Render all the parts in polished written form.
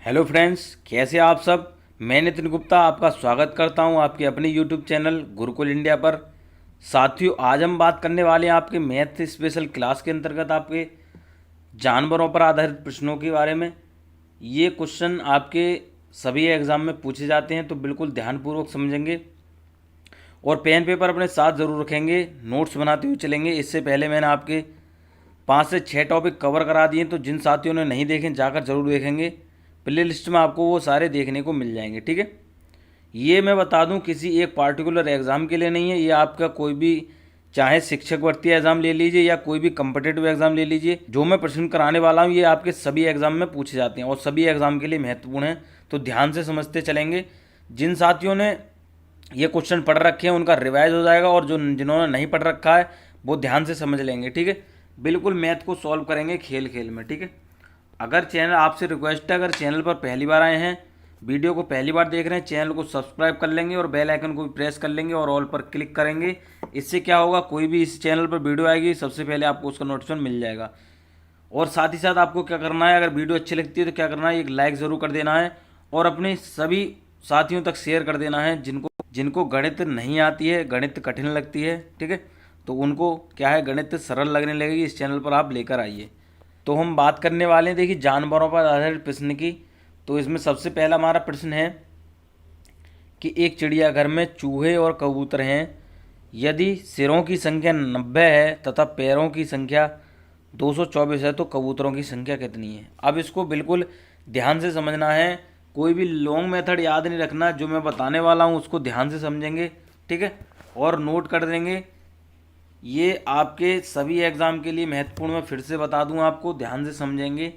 Hello friends, कैसे आप सब। मैं नितिन गुप्ता आपका स्वागत करता हूं आपके अपने यूट्यूब चैनल गुरुकुल इंडिया पर। साथियों, आज हम बात करने वाले हैं आपके मैथ स्पेशल क्लास के अंतर्गत आपके जानवरों पर आधारित प्रश्नों के बारे में। ये क्वेश्चन आपके सभी एग्ज़ाम में पूछे जाते हैं, तो बिल्कुल ध्यानपूर्वक समझेंगे और पेन पेपर अपने साथ ज़रूर रखेंगे, नोट्स बनाते हुए चलेंगे। इससे पहले मैंने आपके 5 से 6 टॉपिक कवर करा दिए, तो जिन साथियों ने नहीं देखे जाकर ज़रूर देखेंगे। प्ले लिस्ट में आपको वो सारे देखने को मिल जाएंगे, ठीक है। ये मैं बता दूं, किसी एक पार्टिकुलर एग्ज़ाम के लिए नहीं है। ये आपका कोई भी, चाहे शिक्षक भर्ती एग्ज़ाम ले लीजिए या कोई भी कम्पिटेटिव एग्ज़ाम ले लीजिए, जो मैं प्रश्न कराने वाला हूँ ये आपके सभी एग्ज़ाम में पूछे जाते हैं और सभी एग्ज़ाम के लिए महत्वपूर्ण हैं। तो ध्यान से समझते चलेंगे। जिन साथियों ने ये क्वेश्चन पढ़ रखे हैं उनका रिवाइज हो जाएगा, और जो जिन्होंने नहीं पढ़ रखा है वो ध्यान से समझ लेंगे, ठीक है। बिल्कुल मैथ को सॉल्व करेंगे खेल खेल में, ठीक है। अगर चैनल, आपसे रिक्वेस्ट है, अगर चैनल पर पहली बार आए हैं, वीडियो को पहली बार देख रहे हैं, चैनल को सब्सक्राइब कर लेंगे और बेल आइकन को भी प्रेस कर लेंगे और ऑल पर क्लिक करेंगे। इससे क्या होगा, कोई भी इस चैनल पर वीडियो आएगी सबसे पहले आपको उसका नोटिफिकेशन मिल जाएगा। और साथ ही साथ आपको क्या करना है, अगर वीडियो अच्छी लगती है तो क्या करना है, एक लाइक ज़रूर कर देना है और अपने सभी साथियों तक शेयर कर देना है जिनको जिनको गणित नहीं आती है, गणित कठिन लगती है, ठीक है। तो उनको क्या है, गणित सरल लगने लगेगी, इस चैनल पर आप लेकर आइए। तो हम बात करने वाले हैं, देखिए, जानवरों पर आधारित प्रश्न की। तो इसमें सबसे पहला हमारा प्रश्न है कि एक चिड़ियाघर में चूहे और कबूतर हैं। यदि सिरों की संख्या 90 है तथा पैरों की संख्या 224 है तो कबूतरों की संख्या कितनी है। अब इसको बिल्कुल ध्यान से समझना है, कोई भी लॉन्ग मेथड याद नहीं रखना, जो मैं बताने वाला हूँ उसको ध्यान से समझेंगे, ठीक है, और नोट कर देंगे। ये आपके सभी एग्ज़ाम के लिए महत्वपूर्ण, मैं फिर से बता दूं आपको, ध्यान से समझेंगे।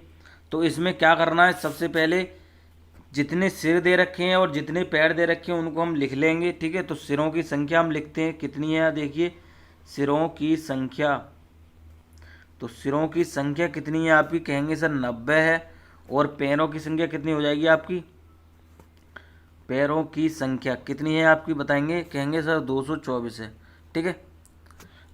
तो इसमें क्या करना है, सबसे पहले जितने सिर दे रखे हैं और जितने पैर दे रखे हैं उनको हम लिख लेंगे, ठीक है। तो सिरों की संख्या हम लिखते हैं, कितनी है, देखिए सिरों की संख्या। तो सिरों की संख्या कितनी है आपकी, कहेंगे सर 90 है। और पैरों की संख्या कितनी हो जाएगी आपकी, पैरों की संख्या कितनी है आपकी, बताएंगे, कहेंगे सर 224 है, ठीक है।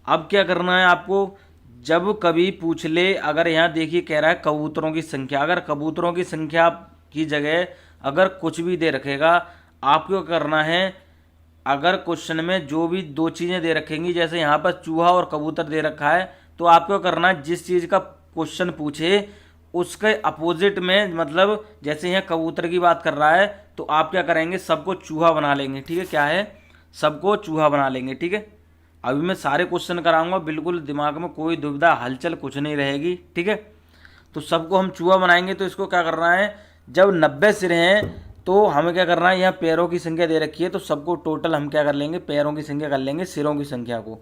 अब क्या करना है आपको, जब कभी पूछ ले, अगर यहाँ देखिए कह रहा है कबूतरों की संख्या, अगर कबूतरों की संख्या की जगह अगर कुछ भी दे रखेगा, आपको करना है, अगर क्वेश्चन में जो भी दो चीज़ें दे रखेंगी, जैसे यहाँ पर चूहा और कबूतर दे रखा है, तो आपको करना है जिस चीज़ का क्वेश्चन पूछे उसके अपोजिट में, मतलब जैसे यहाँ कबूतर की बात कर रहा है तो आप क्या करेंगे, सबको चूहा बना लेंगे, ठीक है। क्या है, सबको चूहा बना लेंगे, ठीक है। अभी मैं सारे क्वेश्चन कराऊंगा, बिल्कुल दिमाग में कोई दुविधा हलचल कुछ नहीं रहेगी, ठीक है। तो सबको हम चूहा बनाएंगे। तो इसको क्या करना है, जब 90 सिर हैं तो हमें क्या करना है, यहाँ पैरों की संख्या दे रखी है तो सबको टोटल हम क्या कर लेंगे, पैरों की संख्या कर लेंगे सिरों की संख्या को।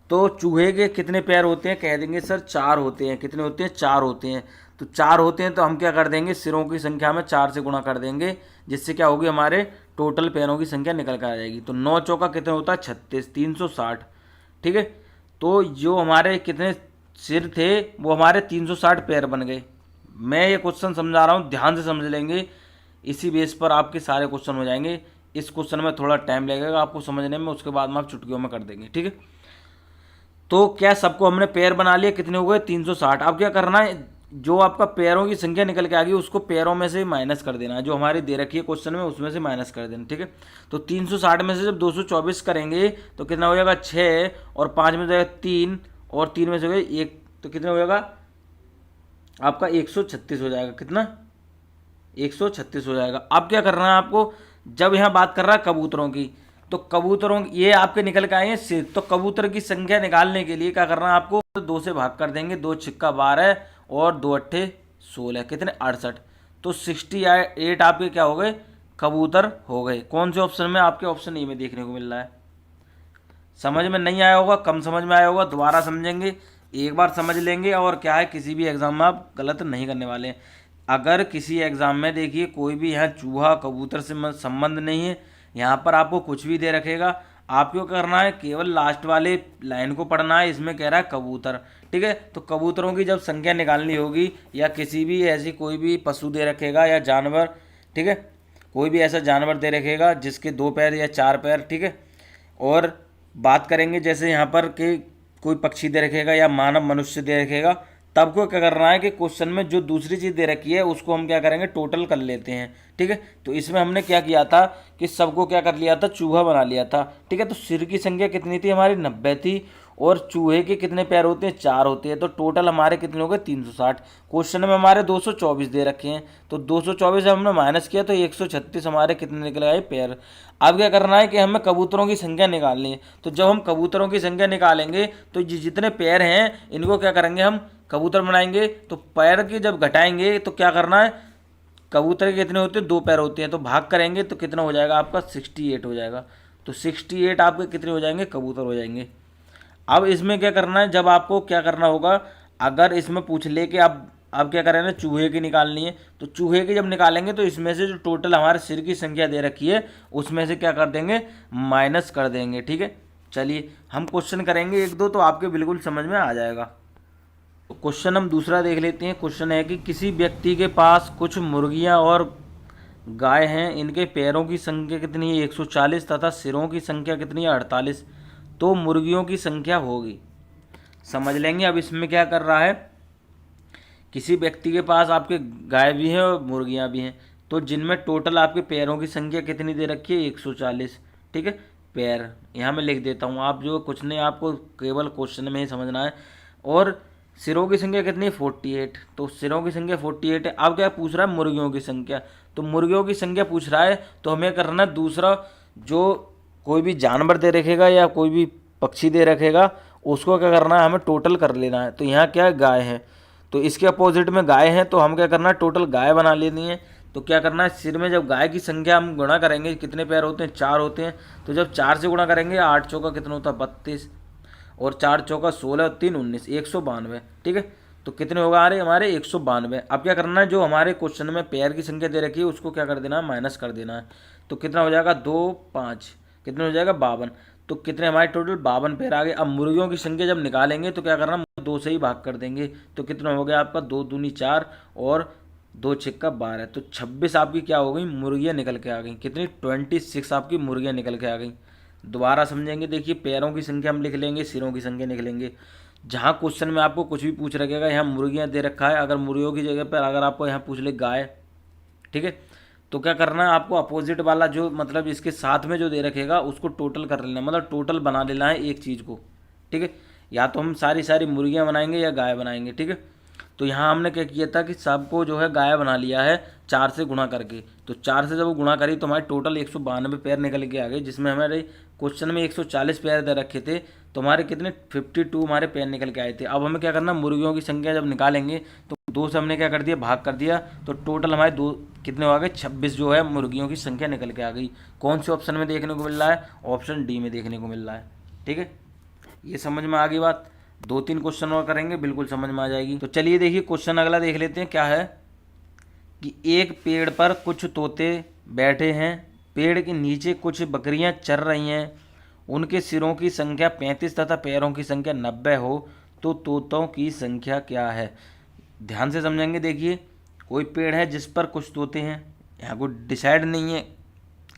तो चूहे के कितने पैर होते हैं, कह देंगे सर 4 होते हैं। कितने होते हैं, 4 होते हैं। तो 4 होते हैं तो हम क्या कर देंगे, सिरों की संख्या में 4 से गुणा कर देंगे, जिससे क्या होगी, हमारे टोटल पैरों की संख्या निकल कर आ जाएगी। तो 9 चौका कितने होता है, 36, 360, ठीक है। तो जो हमारे कितने सिर थे वो हमारे 360 पैर बन गए। मैं ये क्वेश्चन समझा रहा हूँ, ध्यान से समझ लेंगे, इसी बेस पर आपके सारे क्वेश्चन हो जाएंगे। इस क्वेश्चन में थोड़ा टाइम लगेगा आपको समझने में, उसके बाद में आप चुटकियों में कर देंगे, ठीक है। तो क्या सबको हमने पैर बना लिया, कितने हो गए, 360। अब क्या करना है, जो आपका पैरों की संख्या निकल के आ गई उसको पैरों में से माइनस कर देना, जो हमारी दे रखी है क्वेश्चन में उसमें से माइनस कर देना, ठीक है। तो 360 में से जब 224 करेंगे तो कितना हो जाएगा, 6, और 5 में जाएगा 3, और 3 में से हो गया 1, तो कितना हो जाएगा आपका, 136 हो जाएगा। कितना, 136 हो जाएगा। अब क्या करना है आपको, जब यहाँ बात कर रहा है कबूतरों की, तो कबूतरों, ये आपके निकल के आए हैं सिर, तो कबूतर की संख्या निकालने के लिए क्या करना है आपको, 2 से भाग कर देंगे, 2 छिक्का 12 और 2 अट्ठे 16, कितने 68। तो 68 आपके क्या हो गए, कबूतर हो गए। कौन से ऑप्शन में, आपके ऑप्शन ए में देखने को मिल रहा है। समझ में नहीं आया होगा, कम समझ में आया होगा, दोबारा समझेंगे, एक बार समझ लेंगे, और क्या है, किसी भी एग्जाम में आप गलत नहीं करने वाले हैं। अगर किसी एग्जाम में देखिए कोई भी यहाँ चूहा कबूतर से संबंध नहीं है, यहाँ पर आपको कुछ भी दे रखेगा, आपको करना है केवल लास्ट वाले लाइन को पढ़ना है। इसमें कह रहा है कबूतर, ठीक है। तो कबूतरों की जब संख्या निकालनी होगी, या किसी भी ऐसी कोई भी पशु दे रखेगा या जानवर, ठीक है, कोई भी ऐसा जानवर दे रखेगा जिसके 2 पैर या 4 पैर, ठीक है। और बात करेंगे जैसे यहाँ पर कि कोई पक्षी दे रखेगा या मानव मनुष्य दे रखेगा, तब को क्या करना है कि क्वेश्चन में जो दूसरी चीज़ दे रखी है उसको हम क्या करेंगे, टोटल कर लेते हैं। ठीक है, तो इसमें हमने क्या किया था कि सबको क्या कर लिया था, चूहा बना लिया था। ठीक है, तो सिर की संख्या कितनी थी हमारी, 90 थी, और चूहे के कितने पैर होते हैं, 4 होते हैं, तो टोटल हमारे कितने हो गए, 360। क्वेश्चन में हमारे 224 दे रखे हैं, तो 224 से हमने माइनस किया तो 136 हमारे कितने निकल आए, पैर। अब क्या करना है कि हमें कबूतरों की संख्या निकालनी है। तो जब हम कबूतरों की संख्या निकालेंगे तो जितने पैर हैं इनको क्या करेंगे, हम कबूतर बनाएंगे। तो पैर की जब घटाएंगे तो क्या करना है, कबूतर के कितने होते हैं, 2 पैर होते हैं, तो भाग करेंगे तो कितना हो जाएगा आपका, 68 हो जाएगा। तो 68 आपके कितने हो जाएंगे, कबूतर हो जाएंगे। अब इसमें क्या करना है, जब आपको क्या करना होगा, अगर इसमें पूछ ले कि आप क्या करें ना, चूहे की निकालनी है, तो चूहे की जब निकालेंगे तो इसमें से जो टोटल हमारे सिर की संख्या दे रखी है उसमें से क्या कर देंगे, माइनस कर देंगे। ठीक है, चलिए हम क्वेश्चन करेंगे 1-2 तो आपके बिल्कुल समझ में आ जाएगा। तो क्वेश्चन हम दूसरा देख लेते हैं। क्वेश्चन है कि किसी व्यक्ति के पास कुछ मुर्गियां और गाय हैं, इनके पैरों की संख्या कितनी है, 140, तथा सिरों की संख्या कितनी है, 48, तो मुर्गियों की संख्या होगी। समझ लेंगे। अब इसमें क्या कर रहा है, किसी व्यक्ति के पास आपके गाय भी हैं और मुर्गियां भी हैं, तो जिनमें टोटल आपके पैरों की संख्या कितनी दे रखी है, 140। ठीक है, पैर यहाँ मैं लिख देता हूँ, आप जो कुछ नहीं, आपको केवल क्वेश्चन में ही समझना है। और सिरों की संख्या कितनी है, 48, तो सिरों की संख्या 48 है। अब क्या पूछ रहा है, मुर्गियों की संख्या, तो मुर्गियों की संख्या पूछ रहा है, तो हमें करना है दूसरा, जो कोई भी जानवर दे रखेगा या कोई भी पक्षी दे रखेगा उसको क्या करना है, हमें टोटल कर लेना है। तो यहाँ क्या है, गाय है, तो इसके अपोजिट में गाय है, तो हम क्या करना है, टोटल गाय बना लेनी है। तो क्या करना है, सिर में जब गाय की संख्या हम गुणा करेंगे, कितने पैर होते हैं, 4 होते हैं, तो जब 4 से गुणा करेंगे, 8 चौका कितना होता है, 32, और 4 चौका 16, 3 19, 192। ठीक है, तो कितने होगा आ रहे हमारे, 192। अब क्या करना है, जो हमारे क्वेश्चन में पैर की संख्या दे रखी है उसको क्या कर देना है, माइनस कर देना है। तो कितना हो जाएगा, 2 5 कितने हो जाएगा, 52। तो कितने हमारे टोटल 52 पैर आ गए। अब मुर्गियों की संख्या जब निकालेंगे तो क्या करना, 2 से ही भाग कर देंगे, तो कितना हो गया आपका, 2 दूनी 4 और 2 छिक्का 12, तो 26 आपकी क्या हो गई, मुर्गियाँ निकल के आ गई। कितनी, 26 आपकी मुर्गियाँ निकल के आ गई। दोबारा समझेंगे, देखिए पैरों की संख्या हम लिख लेंगे, सिरों की संख्या लिख लेंगे। जहाँ क्वेश्चन में आपको कुछ भी पूछ रखेगा, यहाँ मुर्गियाँ दे रखा है, अगर मुर्गियों की जगह पर अगर आपको यहाँ पूछ ले गाय, ठीक है, तो क्या करना है आपको, अपोजिट वाला जो मतलब इसके साथ में जो दे रखेगा उसको टोटल कर लेना, मतलब टोटल बना लेना है एक चीज़ को। ठीक है, या तो हम सारी सारी मुर्गियाँ बनाएंगे या गाय बनाएंगे। ठीक है, तो यहाँ हमने क्या किया था कि सबको जो है गाय बना लिया है 4 से गुणा करके। तो 4 से जब गुणा करी तो हमारे टोटल 192 पैर निकल के आ गए, जिसमें हमारे क्वेश्चन में 140 पैर दे रखे थे, तो हमारे कितने 52 हमारे पैर निकल के आए थे। अब हमें क्या करना, मुर्गियों की संख्या जब निकालेंगे तो 2 से हमने क्या कर दिया, भाग कर दिया, तो टोटल हमारे 2 कितने हो गए, 26 जो है मुर्गियों की संख्या निकल के आ गई। कौन से ऑप्शन में देखने को मिल रहा है, ऑप्शन डी में देखने को मिल रहा है। ठीक है, ये समझ में आ गई बात। 2-3 क्वेश्चन और करेंगे, बिल्कुल समझ में आ जाएगी। तो चलिए देखिए क्वेश्चन अगला देख लेते हैं। क्या है कि एक पेड़ पर कुछ तोते बैठे हैं, पेड़ के नीचे कुछ बकरियां चर रही हैं, उनके सिरों की संख्या 35 तथा पैरों की संख्या 90 हो, तो तोतों की संख्या क्या है। ध्यान से समझेंगे। देखिए कोई पेड़ है जिस पर कुछ तोते हैं, यहाँ कोई डिसाइड नहीं है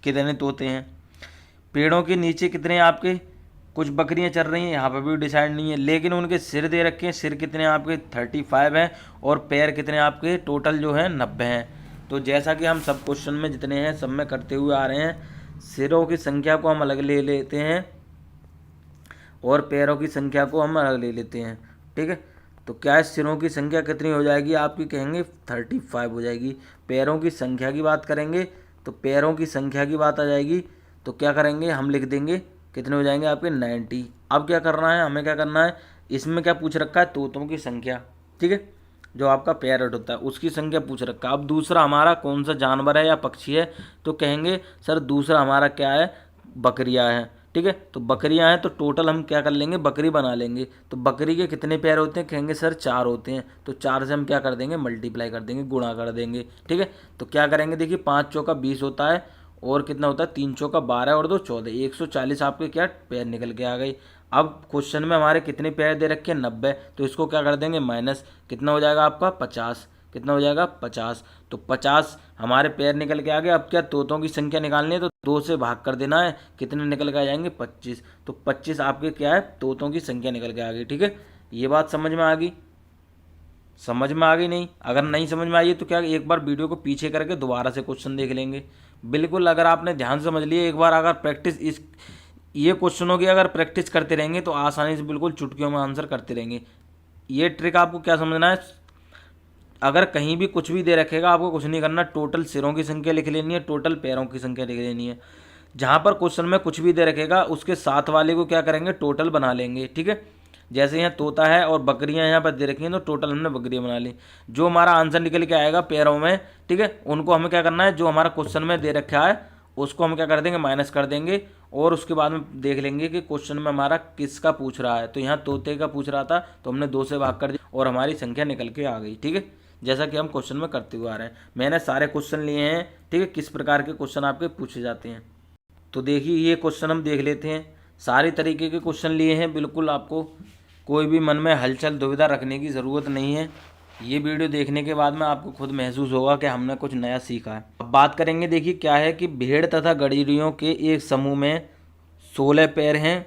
कितने तोते हैं। पेड़ों के नीचे कितने आपके कुछ बकरियां चल रही हैं, यहाँ पर भी डिसाइड नहीं है, लेकिन उनके सिर दे रखे हैं, सिर कितने आपके 35 हैं, और पैर कितने आपके टोटल जो हैं 90 हैं। तो जैसा कि हम सब क्वेश्चन में जितने हैं सब में करते हुए आ रहे हैं, सिरों की संख्या को हम अलग ले लेते हैं और पैरों की संख्या को हम अलग ले लेते हैं। ठीक है, तो क्या है, सिरों की संख्या कितनी हो जाएगी आपकी, कहेंगे 35 हो जाएगी। पैरों की संख्या की बात करेंगे तो पैरों की संख्या की बात आ जाएगी, तो क्या करेंगे, हम लिख देंगे कितने हो जाएंगे आपके 90। अब क्या करना है, हमें क्या करना है, इसमें क्या पूछ रखा है, तोतों की संख्या। ठीक है, जो आपका पैरट होता है उसकी संख्या पूछ रखा है। अब दूसरा हमारा कौन सा जानवर है या पक्षी है, तो कहेंगे सर दूसरा हमारा क्या है, बकरियां हैं। ठीक है, तो बकरियां हैं तो टोटल हम क्या कर लेंगे, बकरी बना लेंगे। तो बकरी के कितने पैर होते हैं, कहेंगे सर 4 होते हैं, तो 4 से हम क्या कर देंगे, मल्टीप्लाई कर देंगे, गुणा कर देंगे। ठीक है, तो क्या करेंगे, देखिए 5 चौका 20 होता है, और कितना होता है 3 चौका 12 और 2 14, 140 आपके क्या पैर निकल के आ गई। अब क्वेश्चन में हमारे कितने पैर दे रखे हैं, 90, तो इसको क्या कर देंगे माइनस, कितना हो जाएगा आपका 50, कितना हो जाएगा 50, तो 50 हमारे पैर निकल के आ गए। अब क्या तोतों की संख्या निकालनी है, तो 2 से भाग कर देना है, कितने निकल के आ जाएंगे 25, तो 25 आपके क्या है, तोतों की संख्या निकल के आ गई। ठीक है, ये बात समझ में आ गई। समझ में आ गई नहीं? अगर नहीं समझ में आई तो क्या, एक बार वीडियो को पीछे करके दोबारा से क्वेश्चन देख लेंगे। बिल्कुल, अगर आपने ध्यान से समझ लिए एक बार, अगर प्रैक्टिस इस ये क्वेश्चनों की अगर प्रैक्टिस करते रहेंगे तो आसानी से बिल्कुल चुटकियों में आंसर करते रहेंगे। ये ट्रिक आपको क्या समझना है, अगर कहीं भी कुछ भी दे रखेगा आपको कुछ नहीं करना, टोटल सिरों की संख्या लिख लेनी है, टोटल पैरों की संख्या लिख लेनी है। जहाँ पर क्वेश्चन में कुछ भी दे रखेगा उसके साथ वाले को क्या करेंगे, टोटल बना लेंगे। ठीक है, जैसे यहाँ तोता है और बकरियाँ यहाँ पर दे रखी हैं तो टोटल हमने बकरियाँ बना ली। जो हमारा आंसर निकल के आएगा पैरों में, ठीक है, उनको हमें क्या करना है, जो हमारा क्वेश्चन में दे रखा है उसको हम क्या कर देंगे, माइनस कर देंगे। और उसके बाद में देख लेंगे कि क्वेश्चन में हमारा किसका पूछ रहा है। तो यहाँ तोते का पूछ रहा था तो हमने 2 से भाग कर दिया और हमारी संख्या निकल के आ गई। ठीक है, जैसा कि हम क्वेश्चन में करते हुए आ रहे हैं। मैंने सारे क्वेश्चन लिए हैं, ठीक है, किस प्रकार के क्वेश्चन आपके पूछे जाते हैं। तो देखिए ये क्वेश्चन हम देख लेते हैं, सारे तरीके के क्वेश्चन लिए हैं। बिल्कुल आपको कोई भी मन में हलचल दुविधा रखने की ज़रूरत नहीं है। ये वीडियो देखने के बाद में आपको खुद महसूस होगा कि हमने कुछ नया सीखा है। अब बात करेंगे, देखिए क्या है कि भेड़ तथा गडरियों के एक समूह में 16 पैर हैं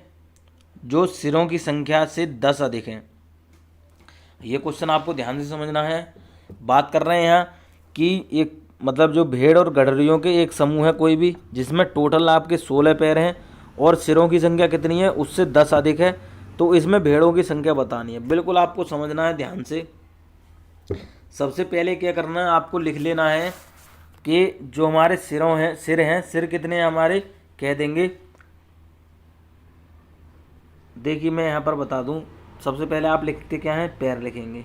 जो सिरों की संख्या से 10 अधिक हैं। ये क्वेश्चन आपको ध्यान से समझना है। बात कर रहे हैं यहाँ कि एक मतलब जो भेड़ और गडरियों के एक समूह है कोई भी, जिसमें टोटल आपके 16 पैर हैं और सिरों की संख्या कितनी है, उससे 10 अधिक है। तो इसमें भेड़ों की संख्या बतानी है। बिल्कुल आपको समझना है ध्यान से। सबसे पहले क्या करना है, आपको लिख लेना है कि जो हमारे सिर कितने हैं हमारे, कह देंगे। देखिए मैं यहाँ पर बता दूँ, सबसे पहले आप लिखते क्या हैं, पैर लिखेंगे।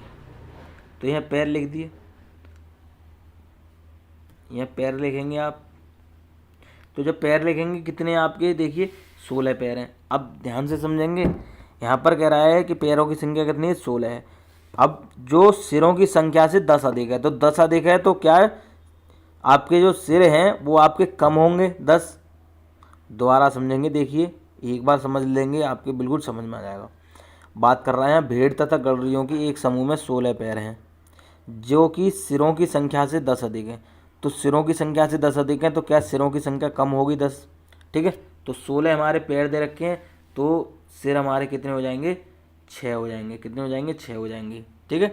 तो यहाँ पैर लिख दिए, यहाँ पैर लिखेंगे आप। तो जब पैर लिखेंगे कितने आपके, देखिए 16 पैर हैं। अब ध्यान से समझेंगे, यहाँ पर कह रहा है कि पैरों की संख्या कितनी है, 16 है। अब जो सिरों की संख्या से 10 अधिक है, तो 10 अधिक है तो क्या है, आपके जो सिर हैं वो आपके कम होंगे 10। दोबारा समझेंगे, देखिए एक बार समझ लेंगे आपके बिल्कुल समझ में आ जाएगा। बात कर रहे हैं भेड़ तथा गडरियों की एक समूह में 16 पैर हैं जो कि सिरों की संख्या से 10 अधिक है। तो सिरों की संख्या से 10 अधिक है तो क्या सिरों की संख्या कम होगी 10। ठीक है, तो 16 हमारे पैर दे रखे हैं तो सिर हमारे कितने हो जाएंगे, 6 हो जाएंगे। कितने हो जाएंगे, 6 हो जाएंगे। ठीक है,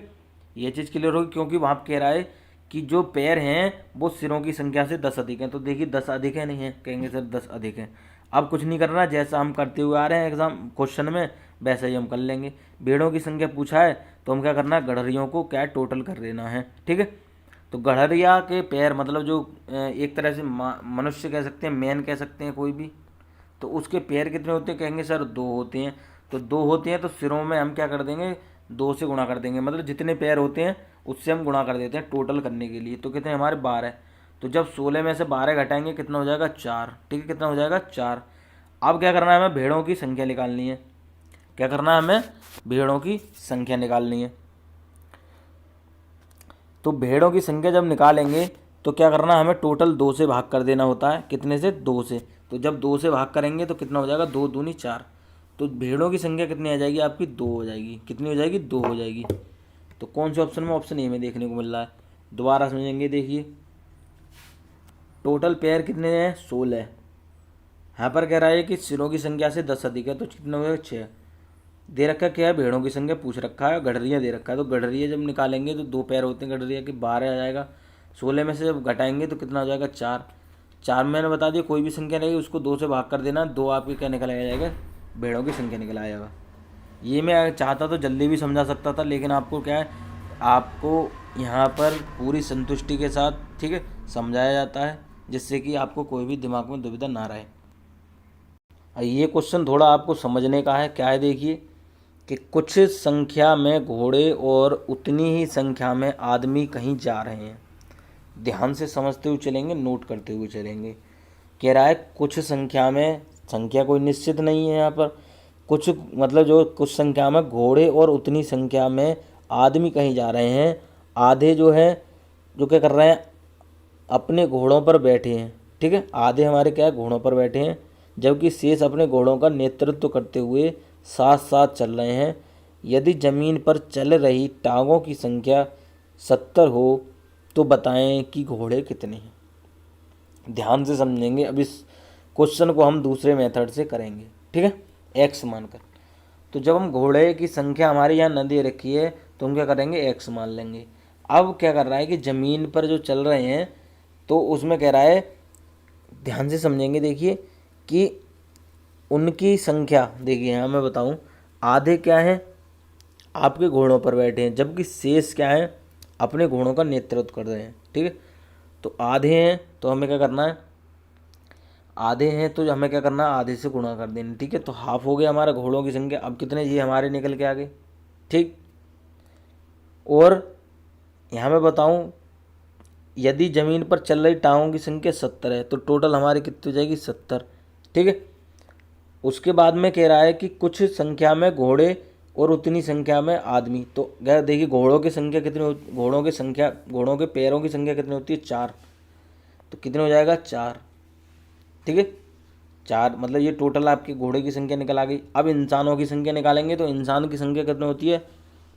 ये चीज़ क्लियर होगी, क्योंकि वहाँ कह रहा है कि जो पैर हैं वो सिरों की संख्या से 10 अधिक हैं। तो देखिए 10 अधिक है, नहीं है, कहेंगे सर 10 अधिक है। अब कुछ नहीं करना, जैसा हम करते हुए आ रहे हैं एग्जाम क्वेश्चन में वैसा ही हम कर लेंगे। भेड़ों की संख्या पूछा है तो हम क्या करना है, गडरियों को क्या टोटल कर देना है। ठीक है, तो गडरिया के पैर मतलब जो एक तरह से मनुष्य कह सकते हैं, मैन कह सकते हैं कोई भी, तो उसके पैर कितने होते हैं, कहेंगे सर 2 होते हैं। तो 2 होते हैं तो सिरों में हम क्या कर देंगे, 2 से गुणा कर देंगे। मतलब जितने पैर होते हैं उससे हम गुणा कर देते हैं टोटल करने के लिए। तो कितने हमारे 12। तो जब 16 में से 12 घटाएंगे कितना हो जाएगा, 4। ठीक है, कितना हो जाएगा, 4। अब क्या करना है, हमें भेड़ों की संख्या निकालनी है। क्या करना है, हमें भेड़ों की संख्या निकालनी है। तो भेड़ों की संख्या जब निकालेंगे तो क्या करना है, हमें टोटल 2 से भाग कर देना होता है। कितने से, 2 से। तो जब 2 से भाग करेंगे तो कितना हो जाएगा, 2 दूनी 4। तो भेड़ों की संख्या कितनी आ जाएगी आपकी, 2 हो जाएगी। कितनी हो जाएगी, 2 हो जाएगी। तो कौन से ऑप्शन में, ऑप्शन ए में देखने को मिल रहा है। दोबारा समझेंगे, देखिए टोटल पैर कितने हैं, 16। यहाँ पर कह रहा है कि सिरों की संख्या से 10 अधिक है तो कितने हो गए, 6। दे रखा क्या है, भेड़ों की संख्या पूछ रखा है, गडरिया दे रखा है। तो गडरिया जब निकालेंगे तो 2 पैर होते हैं गडरिया के, 12 आ जाएगा। 16 में से जब घटाएंगे तो कितना हो जाएगा, 4। 4 मैंने बता दिया, कोई भी संख्या रहेगी उसको 2 से भाग कर देना। 2 आपके क्या निकल आ जाएगा, भेड़ों की संख्या निकल आएगा। ये मैं चाहता तो जल्दी भी समझा सकता था, लेकिन आपको क्या है, आपको यहाँ पर पूरी संतुष्टि के साथ, ठीक है, समझाया जाता है, जिससे कि आपको कोई भी दिमाग में दुविधा ना रहे। ये क्वेश्चन थोड़ा आपको समझने का है। क्या है, देखिए कि कुछ संख्या में घोड़े और उतनी ही संख्या में आदमी कहीं जा रहे हैं। ध्यान से समझते हुए चलेंगे, नोट करते हुए चलेंगे। कह रहा है कुछ संख्या में, संख्या कोई निश्चित नहीं है यहाँ पर, कुछ मतलब जो कुछ संख्या में घोड़े और उतनी संख्या में आदमी कहीं जा रहे हैं। आधे जो है जो क्या कर रहे हैं, अपने घोड़ों पर बैठे हैं। ठीक है, आधे हमारे क्या है, घोड़ों पर बैठे हैं, जबकि शेष अपने घोड़ों का नेतृत्व करते हुए साथ साथ चल रहे हैं। यदि ज़मीन पर चल रही टांगों की संख्या 70 हो तो बताएं कि घोड़े कितने हैं। ध्यान से समझेंगे। अब इस क्वेश्चन को हम दूसरे मेथड से करेंगे। ठीक है, एक्स मानकर। तो जब हम घोड़े की संख्या हमारे यहाँ न दे रखी है तो हम क्या करेंगे एक्स मान लेंगे। अब क्या कर रहा है कि ज़मीन पर जो चल रहे हैं तो उसमें कह रहा है, ध्यान से समझेंगे देखिए कि उनकी संख्या, देखिए यहाँ मैं बताऊँ, आधे क्या हैं आपके घोड़ों पर बैठे हैं, जबकि शेष क्या है अपने घोड़ों का नेतृत्व कर रहे हैं। ठीक है, तो आधे हैं तो हमें क्या करना है, आधे हैं तो हमें क्या करना है, आधे से गुणा कर देना। ठीक है, तो हाफ हो गया हमारा घोड़ों की संख्या। अब कितने ये हमारे निकल के आ गए। ठीक, और यहाँ मैं बताऊँ, यदि ज़मीन पर चल रही टांगों की संख्या 70 है तो टोटल हमारी कितनी हो जाएगी, 70। ठीक है, उसके बाद में कह रहा है कि कुछ संख्या में घोड़े और उतनी संख्या में आदमी। तो क्या देखिए घोड़ों की संख्या कितनी घोड़ों की संख्या, घोड़ों के पैरों की संख्या कितनी होती है, 4। तो कितने हो जाएगा, 4। ठीक है, 4 मतलब ये टोटल आपके घोड़े की संख्या निकल आ गई। अब इंसानों की संख्या निकालेंगे तो इंसान की संख्या कितनी होती है,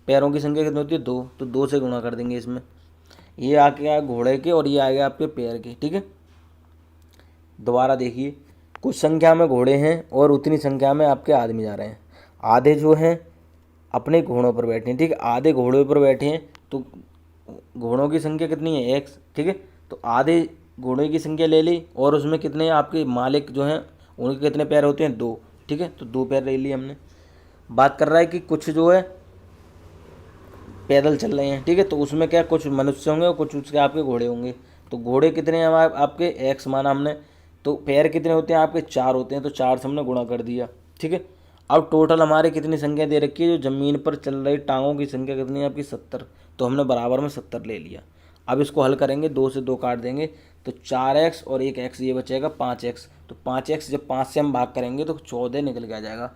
पैरों की संख्या कितनी होती है, 2। तो 2 से गुणा कर देंगे इसमें। ये आ गया घोड़े के और ये आ गया आपके पैर के। ठीक है, दोबारा देखिए, कुछ संख्या में घोड़े हैं और उतनी संख्या में आपके आदमी जा रहे हैं। आधे जो हैं अपने घोड़ों पर बैठे हैं। ठीक है, आधे घोड़ों पर बैठे हैं तो घोड़ों की संख्या कितनी है, एक्स। ठीक है, तो आधे घोड़े की संख्या ले ली और उसमें कितने आपके मालिक जो हैं उनके कितने पैर होते हैं, 2। ठीक है, तो 2 पैर ले लिए हमने। बात कर रहा है कि कुछ जो है पैदल चल रहे हैं। ठीक है, तो उसमें क्या कुछ मनुष्य होंगे और कुछ उसके आपके घोड़े होंगे। तो घोड़े कितने हैं आपके, एक्स माना हमने। तो पैर कितने होते हैं आपके, 4 होते हैं। तो 4 से हमने गुणा कर दिया। ठीक है, अब टोटल हमारे कितनी संख्या दे रखी है, जो ज़मीन पर चल रही टांगों की संख्या कितनी है आपकी, 70। तो हमने बराबर में 70 ले लिया। अब इसको हल करेंगे, 2 से 2 काट देंगे तो 4x और 1x ये बचेगा 5x। तो 5x जब 5 से हम भाग करेंगे तो 14 निकल के आ जाएगा।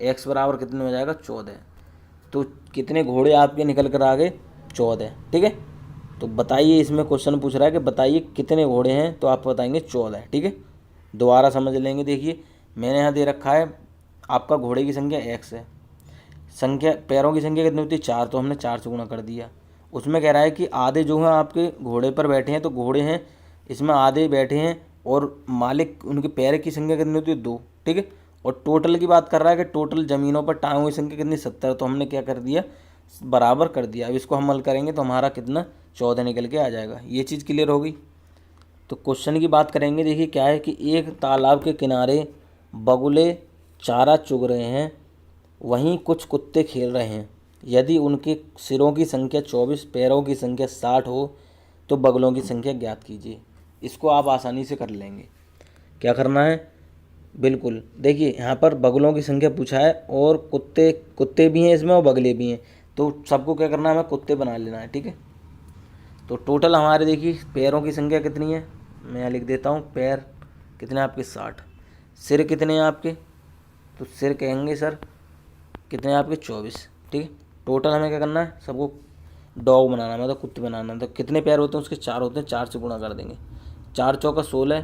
x बराबर कितने हो जाएगा, 14। तो कितने घोड़े आपके निकल कर आ गए, 14। ठीक है, तो बताइए, इसमें क्वेश्चन पूछ रहा है कि बताइए कितने घोड़े हैं, तो आप बताएंगे 14। ठीक है, दोबारा समझ लेंगे। देखिए मैंने यहाँ दे रखा है आपका घोड़े की संख्या x है, संख्या पैरों की संख्या कितनी होती है, 4। तो हमने 4 से गुणा कर दिया। उसमें कह रहा है कि आधे जो हैं आपके घोड़े पर बैठे हैं, तो घोड़े हैं इसमें आधे बैठे हैं और मालिक उनके पैर की संख्या कितनी होती है, 2। ठीक है, और टोटल की बात कर रहा है कि टोटल ज़मीनों पर टांगों की संख्या कितनी, 70। तो हमने क्या कर दिया, बराबर कर दिया। अब इसको हम हल करेंगे तो हमारा कितना, 14 निकल के आ जाएगा। ये चीज़ क्लियर होगी। तो क्वेश्चन की बात करेंगे। देखिए क्या है कि एक तालाब के किनारे बगुले चारा चुग रहे हैं, वहीं कुछ कुत्ते खेल रहे हैं। यदि उनके सिरों की संख्या 24, पैरों की संख्या 60 हो तो बगुलों की संख्या ज्ञात कीजिए। इसको आप आसानी से कर लेंगे। क्या करना है, बिल्कुल देखिए यहाँ पर बगुलों की संख्या पूछा है और कुत्ते भी हैं इसमें और बगले भी हैं। तो सबको क्या करना है, हमें कुत्ते बना लेना है। ठीक है, तो टोटल हमारे देखिए पैरों की संख्या कितनी है, मैं यहाँ लिख देता हूँ। पैर कितने आपके, 60। सिर कितने हैं आपके, तो सिर कहेंगे सर कितने हैं आपके, 24। ठीक है, टोटल हमें क्या करना है, सबको डॉग बनाना है, मतलब कुत्ते बनाना है। तो कितने पैर होते हैं उसके, 4 होते हैं। 4 से गुणा कर देंगे, 4 चौका 16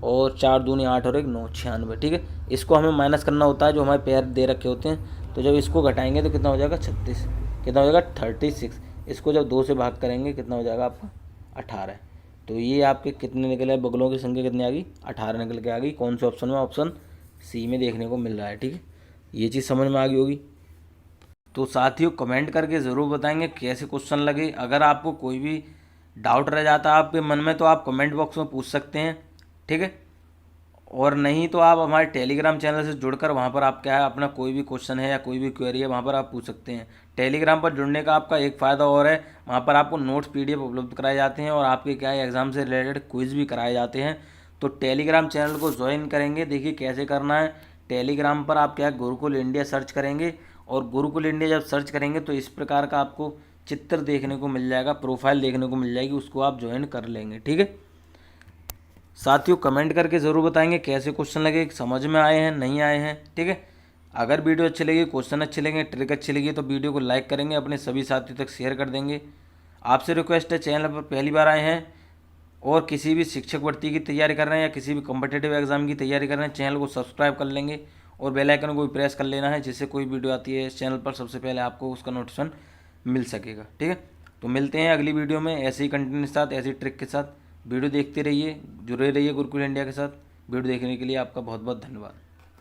और 4 दूनी 8 और 1 9, 96। ठीक है, इसको हमें माइनस करना होता है जो हमारे पैर दे रखे होते हैं। तो जब इसको घटाएंगे तो कितना हो जाएगा, 36। कितना हो जाएगा, 36। इसको जब 2 से भाग करेंगे कितना हो जाएगा आपका, 18। तो ये आपके कितने निकले, बगलों की संख्या कितनी आ गई, 18 निकल के आ गई। कौन से ऑप्शन में, ऑप्शन सी में देखने को मिल रहा है। ठीक है, ये चीज़ समझ में आ गई होगी। तो साथियों कमेंट करके ज़रूर बताएंगे कैसे क्वेश्चन लगे। अगर आपको कोई भी डाउट रह जाता है आपके मन में तो आप कमेंट बॉक्स में पूछ सकते हैं। ठीक है, और नहीं तो आप हमारे टेलीग्राम चैनल से जुड़कर वहाँ पर आप क्या है अपना कोई भी क्वेश्चन है या कोई भी क्वेरी है वहाँ पर आप पूछ सकते हैं। टेलीग्राम पर जुड़ने का आपका एक फ़ायदा और है, वहाँ पर आपको नोट्स PDF उपलब्ध कराए जाते हैं और आपके क्या है एग्ज़ाम से रिलेटेड क्विज़ भी कराए जाते हैं। तो टेलीग्राम चैनल को ज्वाइन करेंगे। देखिए कैसे करना है, टेलीग्राम पर आप क्या गुरुकुल इंडिया सर्च करेंगे और गुरुकुल इंडिया जब सर्च करेंगे तो इस प्रकार का आपको चित्र देखने को मिल जाएगा, प्रोफाइल देखने को मिल जाएगी, उसको आप ज्वाइन कर लेंगे। ठीक है, साथियों कमेंट करके ज़रूर बताएंगे कैसे क्वेश्चन लगे, समझ में आए हैं नहीं आए हैं। ठीक है, अगर वीडियो अच्छी लगी, क्वेश्चन अच्छे लगे, ट्रिक अच्छी लगी तो वीडियो को लाइक करेंगे, अपने सभी साथियों तक शेयर कर देंगे। आपसे रिक्वेस्ट है, चैनल पर पहली बार आए हैं और किसी भी शिक्षक भर्ती की तैयारी कर रहे हैं या किसी भी कॉम्पिटिटिव एग्जाम की तैयारी कर रहे हैं, चैनल को सब्सक्राइब कर लेंगे और बेल आइकन को भी प्रेस कर लेना है, जिससे कोई वीडियो आती है इस चैनल पर सबसे पहले आपको उसका नोटिफिकेशन मिल सकेगा। ठीक है, तो मिलते हैं अगली वीडियो में ऐसे ही कंटेंट के साथ, ऐसी ट्रिक के साथ। वीडियो देखते रहिए, जुड़े रहिए गुरुकुल इंडिया के साथ। वीडियो देखने के लिए आपका बहुत बहुत धन्यवाद।